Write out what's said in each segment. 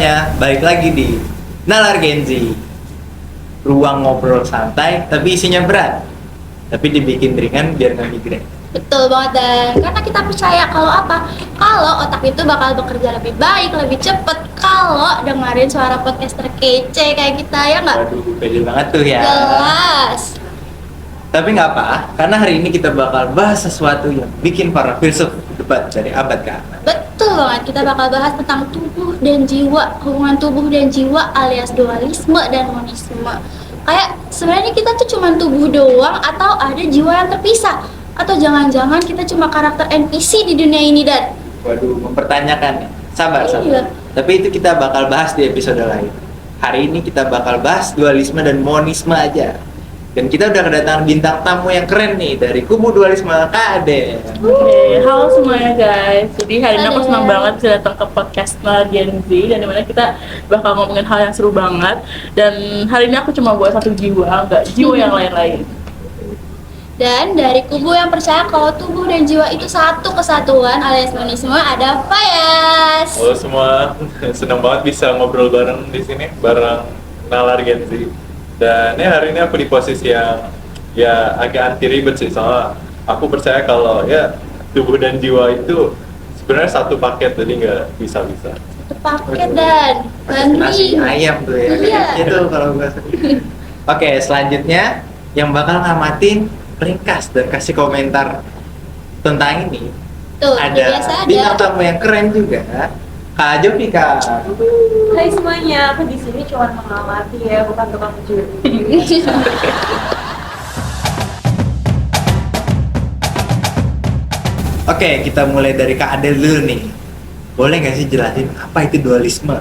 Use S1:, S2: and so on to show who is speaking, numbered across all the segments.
S1: semuanya, balik lagi di Nalar Gen Z. Ruang ngobrol santai tapi isinya berat. Tapi dibikin ringan biar nggak migrain.
S2: Betul banget, dan karena kita percaya kalau apa? Kalau otak itu bakal bekerja lebih baik, lebih cepet kalau dengerin suara podcaster kece kayak kita, ya nggak?
S1: Waduh, pede banget tuh ya.
S2: Jelas.
S1: Tapi nggak apa, karena hari ini kita bakal bahas sesuatu yang bikin para filsuf debat dari abad ke abad.
S2: Betul banget, kita bakal bahas tentang tubuh dan jiwa, hubungan tubuh dan jiwa alias dualisme dan monisme. Kayak sebenarnya kita tuh cuma tubuh doang atau ada jiwa yang terpisah? Atau jangan-jangan kita cuma karakter NPC di dunia ini, Dan?
S1: Waduh, mempertanyakan ya. Sabar.
S2: Iya.
S1: Tapi itu kita bakal bahas di episode lain. Hari ini kita bakal bahas dualisme dan monisme aja. Dan kita udah kedatangan bintang tamu yang keren nih dari kubu dualisme, Kak Ade.
S3: Oke, halo semuanya guys. Jadi hari ini aku
S2: Halo.
S3: senang banget bisa datang ke podcast Nalar Gen Z, dan dimana kita bakal ngomongin hal yang seru banget. Dan hari ini aku cuma buat satu jiwa, nggak jiwa yang lain-lain.
S2: Dan dari kubu yang percaya kalau tubuh dan jiwa itu satu kesatuan alias monisme ada Fayas.
S4: Halo semua, senang banget bisa ngobrol bareng di sini bareng Nalar Gen Z. Dan ya hari ini aku di posisi yang ya agak anti ribet sih, soalnya aku percaya kalau ya tubuh dan jiwa itu sebenarnya satu paket, jadi nggak bisa-bisa.
S2: Satu paket, Dan
S1: Nasi
S2: Bandri.
S1: ayam tuh ya.
S2: Iya.
S1: Itu kalau bahasa. Oke, selanjutnya yang bakal ngamatin ringkas dan kasih komentar tentang ini
S2: Tuh, biasa
S1: bintang
S2: ada.
S1: tamu yang keren juga, Kak Jovi, Kak.
S5: Hai semuanya, aku di sini cuma mengamati ya, bukan tukang juri.
S1: Oke, kita mulai dari Kak Adel dulu nih. Boleh nggak sih jelasin apa itu dualisme?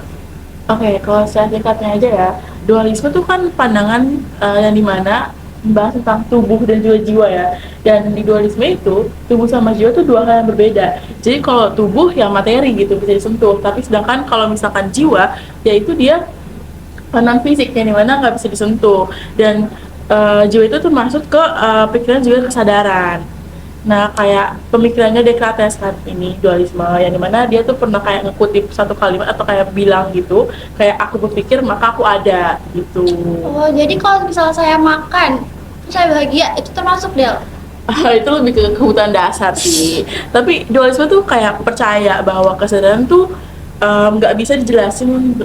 S3: Oke, kalau saya singkatnya aja ya, dualisme itu kan pandangan yang dimana membahas tentang tubuh dan juga jiwa ya. Dan di dualisme itu, tubuh sama jiwa itu dua hal yang berbeda. Jadi kalau tubuh yang materi gitu bisa disentuh, tapi sedangkan kalau misalkan jiwa, yaitu dia non fisik yang dimana nggak bisa disentuh. Dan jiwa itu termasuk ke pikiran juga kesadaran. Nah, kayak pemikirannya Descartes kan ini dualisme, yang dimana dia tuh pernah kayak ngekutip satu kalimat atau kayak bilang gitu, kayak aku berpikir maka aku ada gitu.
S2: Oh, jadi kalau misalnya saya makan, terus saya bahagia, itu termasuk, Del?
S3: Itu lebih ke kebutuhan dasar sih. Tapi dualisme tuh kayak percaya bahwa kesadaran tuh nggak bisa dijelasin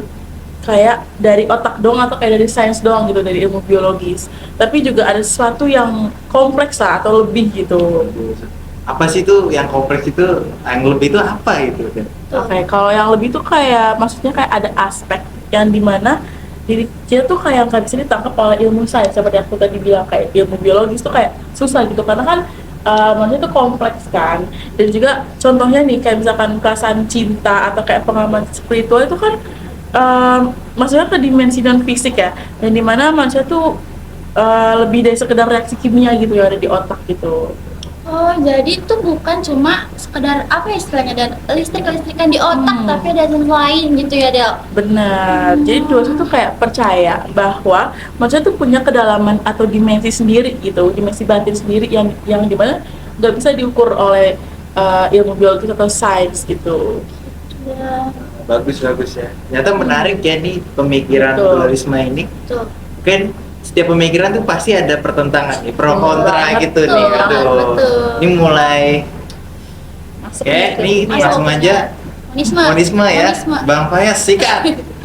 S3: kayak dari otak doang atau kayak dari sains doang gitu, dari ilmu biologis. Tapi juga ada sesuatu yang kompleks lah atau lebih gitu.
S1: Apa sih itu yang kompleks itu? Yang lebih itu apa itu?
S3: Oke, kalau yang lebih tuh kayak maksudnya kayak ada aspek yang dimana diri kita tuh kayak nggak bisa ditangkap oleh ilmu sains, seperti aku tadi bilang kayak ilmu biologis tuh kayak susah gitu karena kan manusia tuh kompleks kan. Dan juga contohnya nih kayak misalkan perasaan cinta atau kayak pengalaman spiritual itu kan maksudnya ke dimensi non fisik ya, yang dimana manusia tuh lebih dari sekedar reaksi kimia gitu yang ada di otak gitu.
S2: Oh, jadi itu bukan cuma sekedar apa ya istilahnya, Dan? Listrik-listrikan di otak, tapi ada yang lain gitu ya, Del?
S3: Benar. Jadi dualisme tuh kayak percaya bahwa manusia tuh punya kedalaman atau dimensi sendiri gitu, dimensi batin sendiri yang dimana nggak bisa diukur oleh ilmu biologis atau sains gitu.
S2: Ya,
S1: Bagus ya. Ternyata menarik ya nih pemikiran
S3: Betul.
S1: dualisme ini.
S2: betul.
S1: Mungkin setiap pemikiran tuh pasti ada pertentangan nih, pro kontra
S3: Betul,
S1: gitu nih. Aduh.
S2: betul.
S1: Ini mulai
S3: Masuk
S1: oke,
S3: gitu.
S1: ini
S2: Masuk.
S1: langsung aja monisme ya.
S2: Monisme.
S1: Bang Fayas sikat.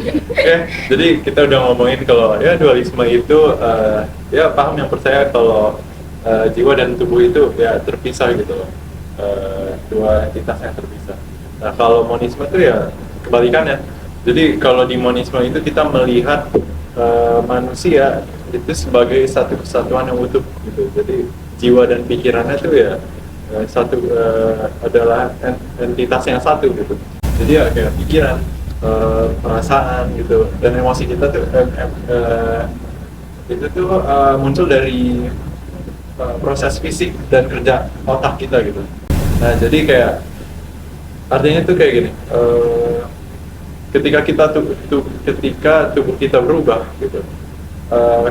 S4: Oke, jadi kita udah ngomongin kalau ya dualisme itu ya paham yang percaya kalau jiwa dan tubuh itu ya terpisah gitu loh. Dua entitas yang terpisah. Nah, kalau monisme itu ya kebalikannya. Jadi kalau di monisme itu kita melihat manusia itu sebagai satu kesatuan yang utuh gitu. Jadi jiwa dan pikirannya itu ya satu adalah entitas yang satu gitu. Jadi ya kayak pikiran, perasaan gitu, dan emosi kita tuh itu tuh muncul dari proses fisik dan kerja otak kita gitu. Nah, jadi kayak artinya tuh kayak gini, ketika tubuh kita berubah gitu,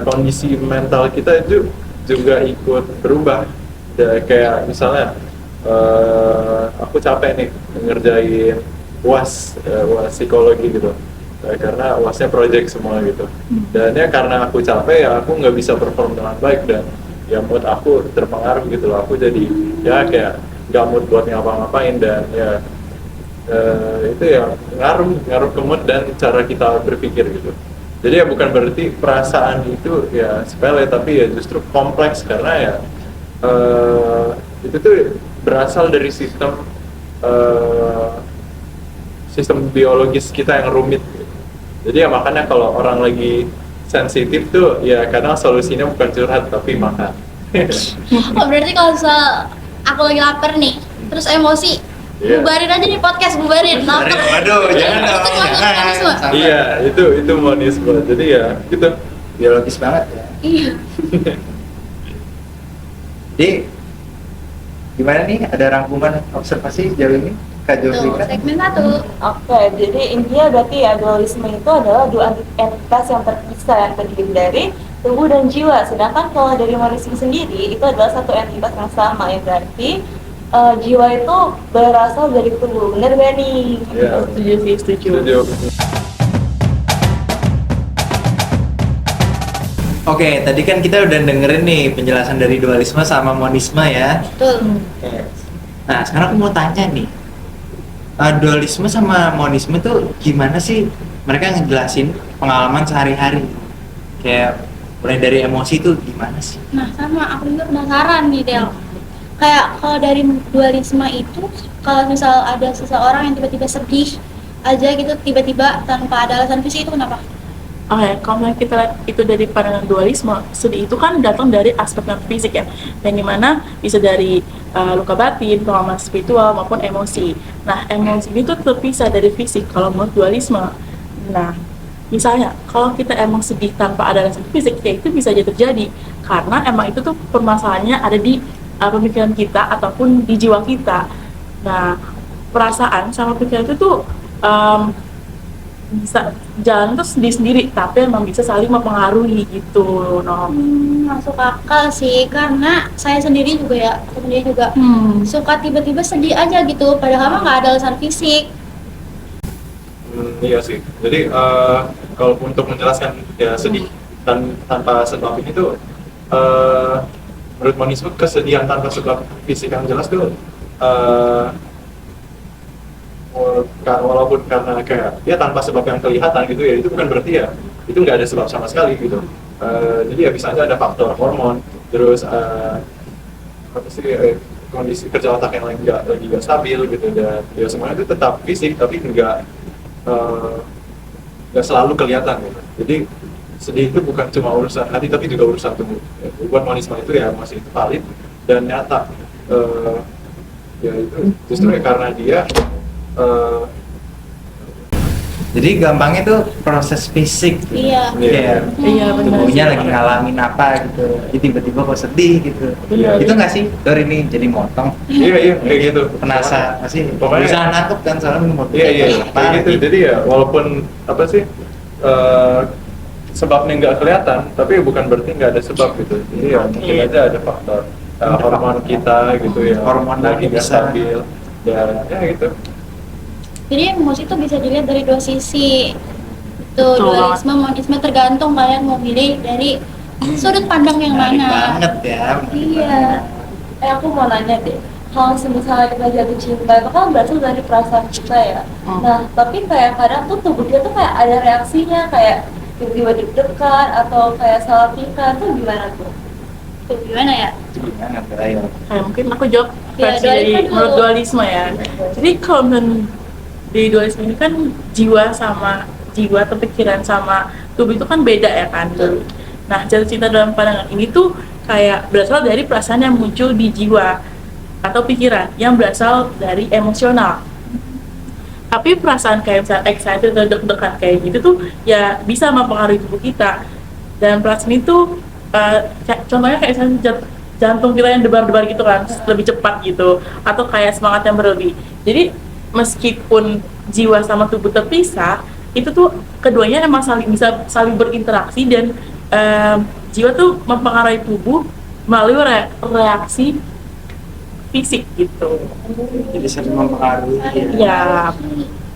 S4: kondisi mental kita itu juga ikut berubah. Kayak misalnya aku capek nih ngerjain UAS psikologi gitu. karena UASnya project semua gitu. Dan ya karena aku capek ya aku nggak bisa perform dengan baik dan ya mood aku terpengaruh gitu loh. Aku jadi ya kayak nggak mood buat ngapa-ngapain dan ya itu ya ngaruh ke mood dan cara kita berpikir gitu. Jadi ya bukan berarti perasaan itu ya sepele, tapi ya justru kompleks karena ya itu tuh berasal dari sistem biologis kita yang rumit. Jadi ya makanya kalau orang lagi sensitif tuh ya kadang solusinya bukan curhat tapi makan.
S2: Oh, berarti kalau misal aku lagi lapar nih, terus emosi,
S4: Iya.
S2: bubarin aja nih podcast, bubarin. Lapar.
S1: Waduh, jangan dong,
S2: Itu masuk
S1: jangan.
S2: monisme.
S1: Sama.
S4: Iya, itu monisme. Jadi ya gitu.
S1: Biologis banget ya.
S2: Iya.
S1: Jadi gimana nih? Ada rangkuman observasi sejauh ini, Kak
S2: Tuh,
S1: Jovika?
S2: segmen 1.
S5: Oke, jadi intinya berarti ya dualisme itu adalah dua entitas yang terpisah yang terdiri dari tubuh dan jiwa. Sedangkan kalau dari monisme sendiri itu adalah satu entitas yang sama, ya berarti jiwa itu berasal dari tubuh. Bener gak nih?
S4: Iya.
S3: Setuju sih, setuju.
S4: Setuju.
S1: Oke, tadi kan kita udah dengerin nih penjelasan dari dualisme sama monisme ya.
S2: Betul.
S1: Oke. Nah, sekarang aku mau tanya nih, dualisme sama monisme tuh gimana sih mereka ngejelasin pengalaman sehari-hari? Kayak mulai dari emosi tuh gimana sih?
S2: Nah, sama aku juga penasaran nih, Del. Kayak kalau dari dualisme itu, kalau misal ada seseorang yang tiba-tiba sedih aja gitu, tiba-tiba tanpa ada alasan fisik, itu kenapa?
S3: Oke, kalau misalnya kita lihat itu dari pandangan dualisme, sedih itu kan datang dari aspek non fisik ya, yang dimana bisa dari luka batin, pengalaman spiritual maupun emosi. Nah, emosi ini tuh terpisah dari fisik kalau menurut dualisme. Nah, misalnya kalau kita emang sedih tanpa ada alasan fisik, ya itu bisa aja terjadi karena emang itu tuh permasalahannya ada di pemikiran kita ataupun di jiwa kita. Nah, perasaan sama pikiran itu tuh bisa jalan tuh sendiri-sendiri, tapi emang bisa saling mempengaruhi gitu, no.
S2: Masuk akal sih, karena saya sendiri juga suka tiba-tiba sedih aja gitu, padahal mah nggak ada alasan fisik.
S4: Iya sih. Jadi kalau untuk menjelaskan ya sedih tanpa sebab ini tuh menurut monisme kesedihan tanpa sebab fisik yang jelas tuh walaupun karena kayak ya tanpa sebab yang kelihatan gitu ya, itu bukan berarti ya itu nggak ada sebab sama sekali gitu. Jadi ya bisa aja ada faktor hormon, terus apa sih kondisi kerja otak yang lagi nggak stabil gitu, dan ya semuanya itu tetap fisik tapi nggak selalu kelihatan gitu. Jadi sedih itu bukan cuma urusan hati tapi juga urusan tubuh. Buat monisme itu ya masih valid dan nyata. Ya itu justru ya karena dia
S1: Jadi gampangnya tuh proses fisik gitu.
S2: Iya.
S1: Kayak
S3: Iya, benar
S1: tubuhnya
S3: sih.
S1: lagi ngalamin apa gitu, jadi tiba-tiba kok sedih gitu.
S3: Iya.
S1: Itu nggak sih? Dor ini jadi motong.
S4: iya kayak gitu.
S1: Penasaran sih.
S4: Pokoknya-
S1: Berusaha nangkep kan soalnya mau
S4: Iya
S1: apa
S4: kayak gitu. Jadi ya walaupun apa sih sebabnya nggak kelihatan, tapi bukan berarti nggak ada sebab gitu. Jadi ya mungkin
S3: Iya.
S4: aja ada faktor hormon kita gitu ya.
S1: Hormon
S4: lagi nggak
S1: bisa.
S4: stabil. Ya gitu.
S2: Jadi emosi itu bisa dilihat dari dua sisi.
S3: Betul
S2: Dualisme, monisme tergantung kalian mau pilih dari sudut pandang yang
S1: Menarik
S2: mana.
S1: banget ya.
S2: Iya.
S5: Aku mau nanya deh, kalau misalnya kita jatuh cinta itu kan berasal dari perasaan kita ya. Nah, tapi kayak kadang tuh tubuh dia tuh kayak ada reaksinya, kayak tiba-tiba deg-degan atau kayak salah tingkah, tuh gimana tuh?
S2: Tuh gimana ya?
S1: Gimana tuh, ayo.
S3: Kayak mungkin aku jawab
S2: Ya,
S3: versi dari
S2: dualisme dulu.
S3: menurut dualisme ya. Jadi kalau di dualisme ini kan jiwa sama jiwa atau pikiran sama tubuh itu kan beda ya kan. Nah, jatuh cinta dalam pandangan ini tuh kayak berasal dari perasaan yang muncul di jiwa atau pikiran yang berasal dari emosional. Tapi perasaan kayak misalnya excited atau deg-degan kayak gitu tuh ya bisa mempengaruhi tubuh kita. Dan perasaan itu contohnya kayak misalnya jantung kita yang debar-debar gitu kan, lebih cepat gitu, atau kayak semangat yang berlebih. Jadi meskipun jiwa sama tubuh terpisah, itu tuh keduanya emang bisa saling berinteraksi dan jiwa tuh mempengaruhi tubuh melalui reaksi fisik gitu.
S1: Jadi sering mempengaruhi.
S3: Ya,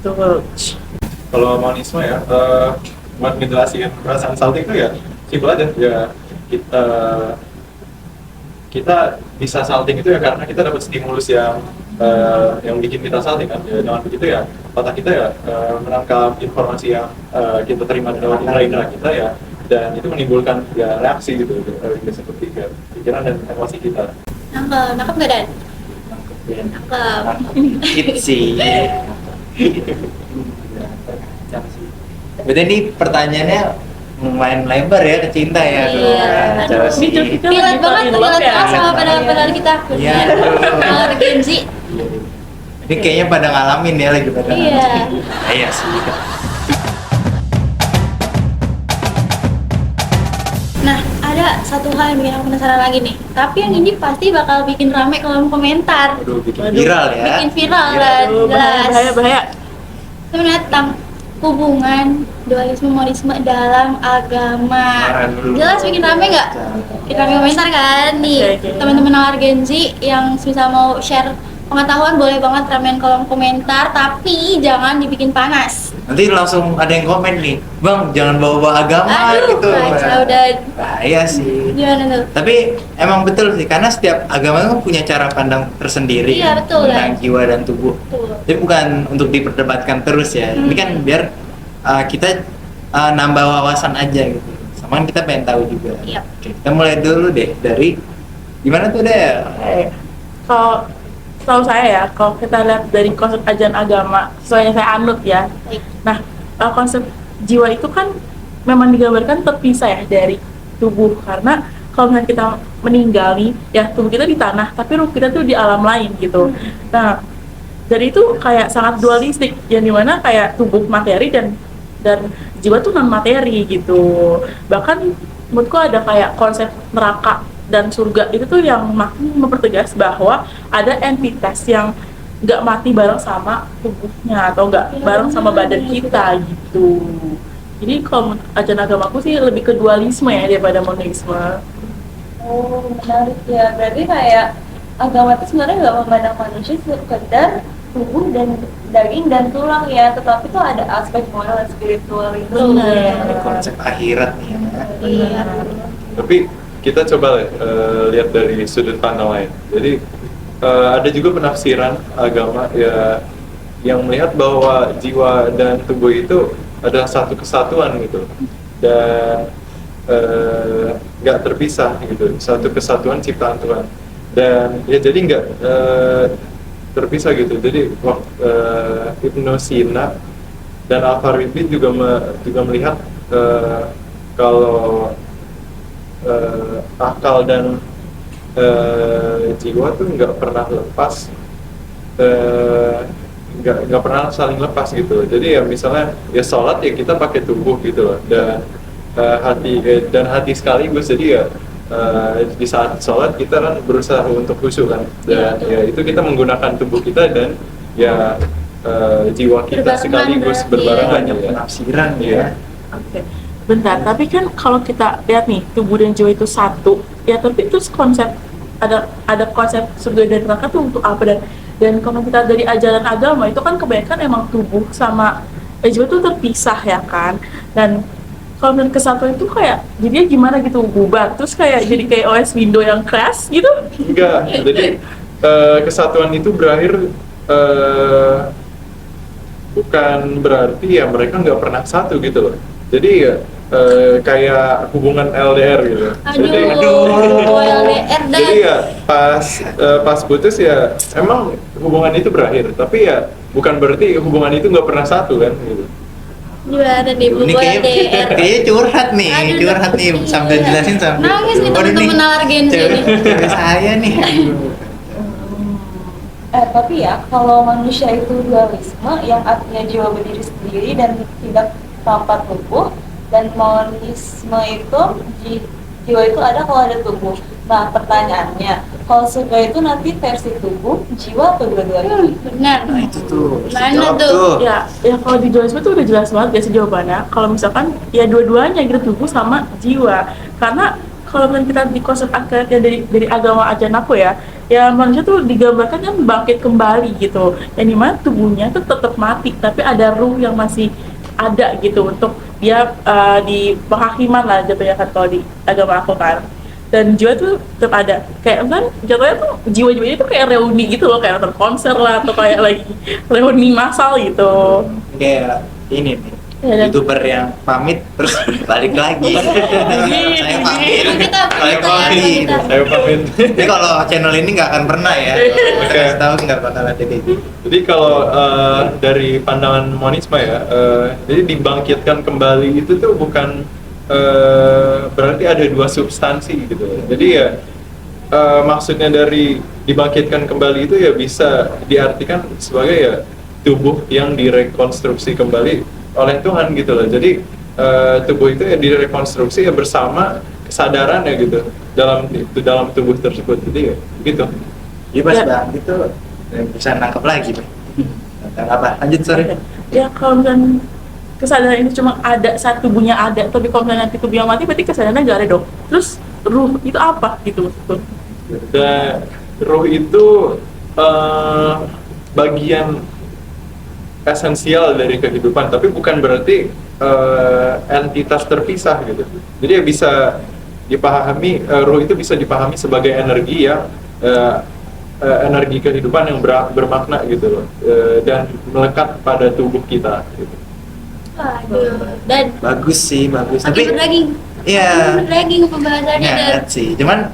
S3: betul.
S4: Kalau monisme ya, buat ngejelasin perasaan salting itu ya simpel aja ya. kita kita bisa salting itu ya karena kita dapat stimulus yang bikin kita salting kan. Ya, dengan begitu ya otak kita ya menangkap informasi yang kita terima dari indera kita ya, dan itu menimbulkan ya reaksi gitu seperti ya, pikiran dan emosi kita.
S2: Nangkep nggak Dan? Nangkep.
S1: Gitu sih. Berarti ini pertanyaannya lumayan lebar ya ke cinta ya.
S2: Iya.
S1: Kacau
S2: Aduh,
S1: sih.
S2: Relate banget, relate banget sama padahal kita.
S1: Iya.
S2: Kalau Gen Z.
S1: Ini kayaknya pada ngalamin ya lagi pada.
S2: Iya.
S1: Iya sih.
S2: Nah, ada satu hal yang bikin aku penasaran lagi nih. Tapi yang ini pasti bakal bikin rame kolom komentar.
S1: Aduh, bikin viral ya.
S2: Bikin viral lah,
S3: Aduh,
S2: jelas.
S3: bahaya.
S2: Sebenarnya tentang hubungan dualisme monisme dalam agama. Jelas bikin rame nggak? Bikin rame komentar kan nih.
S3: Oke.
S2: Teman-teman Nalar Gen Z yang bisa mau share pengetahuan boleh banget ramein kolom komentar, tapi jangan dibikin panas.
S1: Nanti langsung ada yang komen nih, Bang, jangan bawa-bawa agama
S2: Aduh,
S1: gitu.
S2: baca udah
S1: Bahaya sih.
S2: gimana tuh?
S1: Tapi emang betul sih, karena setiap agama itu punya cara pandang tersendiri
S2: Iya,
S1: kan,
S2: betul,
S1: tentang
S2: kan?
S1: jiwa dan tubuh.
S2: Tuh.
S1: Jadi bukan untuk diperdebatkan terus ya. Ini kan biar kita nambah wawasan aja gitu. Sama kan kita pengen tahu juga.
S2: Iya.
S1: Oke, kita mulai dulu deh dari gimana tuh deh?
S3: Kalau tahu saya ya, kalau kita lihat dari konsep ajaran agama sesuai yang saya anut ya.
S2: Baik.
S3: Nah, konsep jiwa itu kan memang digambarkan terpisah ya dari tubuh, karena kalau misalnya kita meninggal nih, ya tubuh kita di tanah, tapi ruh kita tuh di alam lain gitu. Nah, dari itu kayak sangat dualistik, yang dimana kayak tubuh materi dan jiwa tuh non materi gitu. Bahkan menurutku ada kayak konsep neraka dan surga itu tuh yang makin mempertegas bahwa ada entitas yang nggak mati bareng sama tubuhnya atau nggak bareng sama badan kita gitu. Jadi kalau ajaran agamaku sih lebih ke dualisme ya daripada monisme.
S5: Oh, menarik ya. Berarti kayak agama itu sebenarnya nggak memandang manusia sekedar tubuh dan daging dan tulang ya, tetapi tuh ada aspek moral dan spiritual itu.
S3: Benar.
S1: Ini konsep akhirat nih ya.
S2: Iya.
S4: Tapi kita coba lihat dari sudut pandang lain. Jadi ada juga penafsiran agama ya yang melihat bahwa jiwa dan tubuh itu adalah satu kesatuan gitu, dan nggak terpisah gitu, satu kesatuan ciptaan Tuhan, dan ya jadi nggak terpisah gitu. Jadi Ibnu Sina dan Al-Farabi juga melihat kalau akal dan jiwa tuh nggak pernah lepas, nggak pernah saling lepas gitu. Jadi ya misalnya ya sholat ya kita pakai tubuh gitu loh, dan hati sekaligus. Jadi ya di saat sholat kita kan berusaha untuk khusyuk kan, dan ya itu kita menggunakan tubuh kita dan ya jiwa kita
S2: Berbarengan
S4: sekaligus
S2: berarti.
S4: berbarengan
S1: Banyak
S4: ya.
S1: penafsiran
S4: Iya.
S1: ya.
S3: Oke, bentar. Tapi kan kalau kita lihat nih tubuh dan jiwa itu satu, ya tapi itu konsep ada konsep surga dan neraka tuh untuk apa, dan kalau kita dari ajaran agama itu kan kebanyakan emang tubuh sama jiwa itu terpisah ya kan, dan kalau dengan kesatuan itu kayak jadinya gimana gitu, bubar terus kayak jadi kayak OS Windows yang crash gitu.
S4: Enggak, jadi kesatuan itu berakhir bukan berarti ya mereka nggak pernah satu gitu loh. Jadi ya kayak hubungan LDR gitu.
S2: Aduh, LDR dan
S4: Jadi ya pas putus ya emang hubungan itu berakhir, tapi ya bukan berarti hubungan itu nggak pernah satu kan gitu.
S2: gimana nih Bu
S1: Ini
S2: LDR?
S1: kayaknya curhat nih,
S2: Aduh,
S1: curhat nih sambil
S2: iya.
S1: jelasin sambil.
S2: Nangis nih
S1: Waduh,
S2: teman-teman Nalar Gen Z nih.
S1: cewek saya nih. Aduh.
S5: Tapi ya kalau manusia itu dualisme yang artinya jiwa berdiri sendiri dan tidak tanpa tubuh, dan monisme itu jiwa itu ada kalau ada tubuh. Nah pertanyaannya, kalau surga itu nanti versi tubuh, jiwa atau dua-duanya?
S2: Benar.
S1: Nah itu tuh.
S2: Mana
S1: Jawab
S2: tuh?
S3: Ya kalau di dualisme tuh udah jelas banget gak sih jawabannya. Kalau misalkan ya dua-duanya gitu, tubuh sama jiwa. Karena kalau misalkan kita di konsep akhirat ya dari agama ajaran aku ya manusia tuh digambarkan kan bangkit kembali gitu. Yang dimana tubuhnya tuh tetap mati, tapi ada ruh yang masih ada gitu untuk dia di penghakiman lah jatuhnya kan kalau di agama aku kan. Dan jiwa tuh tetap ada, kayak kan jatuhnya tuh jiwa-jiwanya tuh kayak reuni gitu loh, kayak nonton konser lah atau kayak lagi reuni massal gitu.
S1: Kayak ini nih,
S3: Ya, dan-
S1: YouTuber yang pamit terus balik lagi. Saya pamit,
S2: Kita
S1: balik
S2: kita ya,
S1: lagi.
S2: kita.
S4: Saya pamit.
S1: Ini kalau channel ini nggak akan pernah ya. Kita
S4: Oke.
S1: kasih tahu nggak bakal ada kayak gitu.
S4: Jadi kalau dari pandangan monisme ya, jadi dibangkitkan kembali itu tuh bukan berarti ada dua substansi gitu. Jadi ya maksudnya dari dibangkitkan kembali itu ya bisa diartikan sebagai ya tubuh yang direkonstruksi kembali oleh Tuhan gitu loh. Jadi tubuh itu ya direkonstruksi ya bersama kesadarannya gitu dalam tubuh tersebut. Jadi ya gitu.
S1: Iya pas
S3: Ya.
S1: bang itu bisa nangkep lagi. Bang. Tentang apa? Lanjut sorry.
S3: Ya kalau misalnya kesadaran ini cuma ada saat tubuhnya ada, tapi kalau misalnya nanti tubuhnya mati berarti kesadarannya nggak ada dong. Terus ruh itu apa gitu maksudku?
S4: Dan ruh itu bagian esensial dari kehidupan, tapi bukan berarti entitas terpisah gitu. Jadi ya bisa dipahami, ruh itu bisa dipahami sebagai energi yang energi kehidupan yang bermakna gitu loh, dan melekat pada tubuh kita gitu.
S2: Waduh. Dan
S1: Bagus sih, bagus.
S2: makin
S1: Tapi
S2: berdaging.
S1: iya.
S2: Makin berdaging pembahasannya dan
S1: Nggak sih. Cuman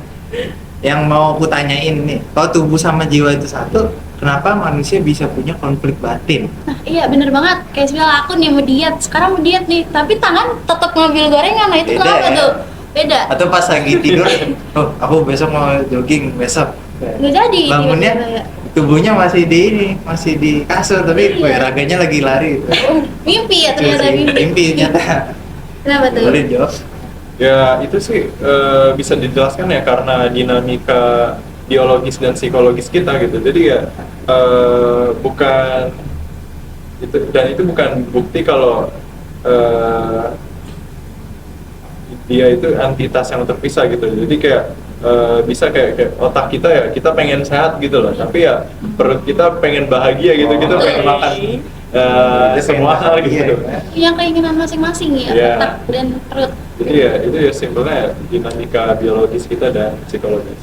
S1: yang mau aku tanyain nih, kalau tubuh sama jiwa itu satu, kenapa manusia bisa punya konflik batin?
S2: nah, iya bener banget. Kayak misalnya aku nih mau diet, sekarang mau diet nih, tapi tangan tetap ngambil gorengan. Nah itu
S1: Beda
S2: kenapa
S1: ya?
S2: tuh? Beda.
S1: Atau pas lagi tidur, oh aku besok mau jogging besok.
S2: Nggak jadi.
S1: Bangunnya
S2: tiba-tiba ya.
S1: tubuhnya masih di ini, masih di kasur, tapi
S2: Iya.
S1: raganya lagi lari.
S2: Mimpi ya ternyata mimpi.
S1: Mimpi nyata.
S2: Kenapa tuh?
S1: Boleh jawab?
S4: Ya itu sih bisa dijelaskan ya karena dinamika biologis dan psikologis kita gitu. Jadi ya bukan itu, dan itu bukan bukti kalau dia itu entitas yang terpisah gitu. Jadi kayak bisa kayak otak kita ya, kita pengen sehat gitu loh, tapi ya perut kita pengen bahagia gitu, kita pengen makan semua hal gitu.
S2: Yang keinginan masing-masing ya,
S4: Iya.
S2: otak dan perut.
S4: Jadi ya itu ya simpelnya ya, dinamika biologis kita dan psikologis.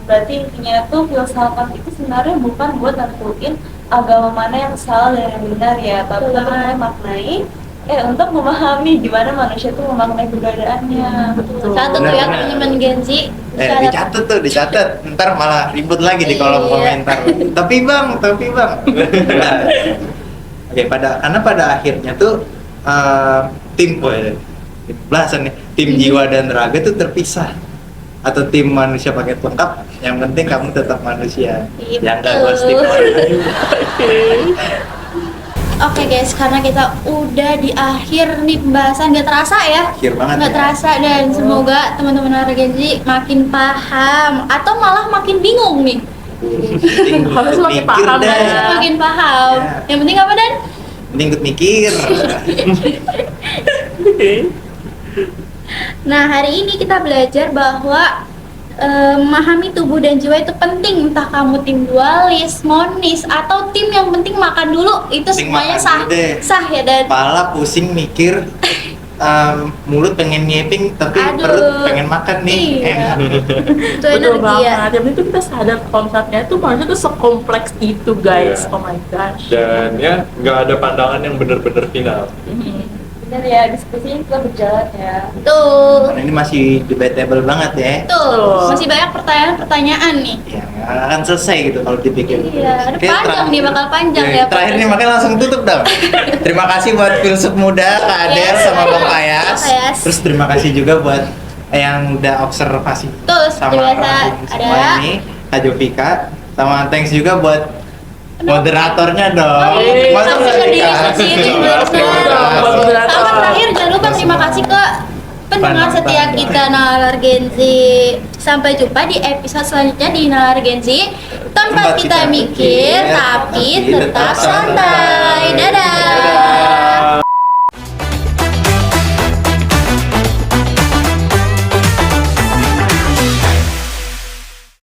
S5: Berarti intinya tuh filsafat itu sebenarnya bukan buat nentuin agama mana yang salah dan yang benar ya, tapi untuk memaknai untuk memahami gimana manusia tuh memaknai keberadaannya.
S3: Betul.
S2: Satu tuh
S1: Benar,
S2: ya
S1: benar.
S2: teman-teman Gen Z. syarat.
S1: Dicatat tuh, dicatat. Ntar malah ribut lagi di kolom
S2: Iya.
S1: komentar. Tapi bang. Oke, karena pada akhirnya tuh tim bahasan nih, tim jiwa dan raga tuh terpisah. Atau tim manusia paket lengkap, yang penting kamu tetap manusia.
S2: Iya,
S1: Yang gak
S2: betul.
S1: ghosting orang.
S2: Oke guys, karena kita udah di akhir nih pembahasan, gak terasa ya?
S1: Akhir banget
S2: Nggak
S1: ya.
S2: terasa, dan semoga teman-teman Gen Z makin paham atau malah makin bingung nih.
S3: Harus makin
S1: Mikir
S3: paham
S1: dah.
S3: ya.
S2: Harus makin paham.
S1: Ya.
S2: Yang penting apa, Dan?
S1: Mending ikut mikir.
S2: Nah, hari ini kita belajar bahwa memahami tubuh dan jiwa itu penting. Entah kamu tim dualis, monis, atau tim yang penting makan dulu, itu
S1: Penting
S2: semuanya
S1: makan
S2: sah.
S1: dulu deh.
S2: Sah ya, Dan?
S1: Kepala pusing mikir, mulut pengen nyeping tapi
S2: Aduh.
S1: perut pengen makan nih.
S2: Iya.
S1: Enak.
S2: Itu
S3: Betul
S2: energi
S3: banget.
S2: ya.
S3: Yang penting tuh kita sadar konsepnya tuh manusia tuh sekompleks itu guys.
S4: Iya.
S3: Oh my gosh.
S4: Dan ya nggak ada pandangan yang benar-benar final.
S5: Benar ya, diskusinya kita berjalan ya.
S2: Tuh.
S1: Ini masih debatable banget ya.
S2: Tuh, masih banyak pertanyaan-pertanyaan nih.
S1: Ya, nggak akan selesai gitu kalau dipikir.
S2: Iya, ada
S1: Oke,
S2: panjang
S1: terakhir-
S2: nih, bakal panjang ya.
S1: Terakhir nih makanya langsung tutup dong. Terima kasih buat filsuf muda Kak Ades
S2: Yes.
S1: sama Bang Payas.
S2: Bang Payas.
S1: Terus terima kasih juga buat yang udah observasi
S2: Tuh, seperti
S1: sama
S2: biasa
S1: orang semua
S2: ada.
S1: ini, Kak Jovika. Sama thanks juga buat moderatornya dong.
S2: Oh iya,
S1: Masa
S2: terima
S1: nggak
S2: kasih diri
S1: dikasih?
S2: sendiri,
S1: Terima
S2: benar.
S1: kasih.
S2: Sama terakhir jangan lupa terima kasih ke pendengar setia kita Nalar Gen Z. Sampai jumpa di episode selanjutnya di Nalar Gen Z. Tempat kita mikir tapi tetap santai. Dadah.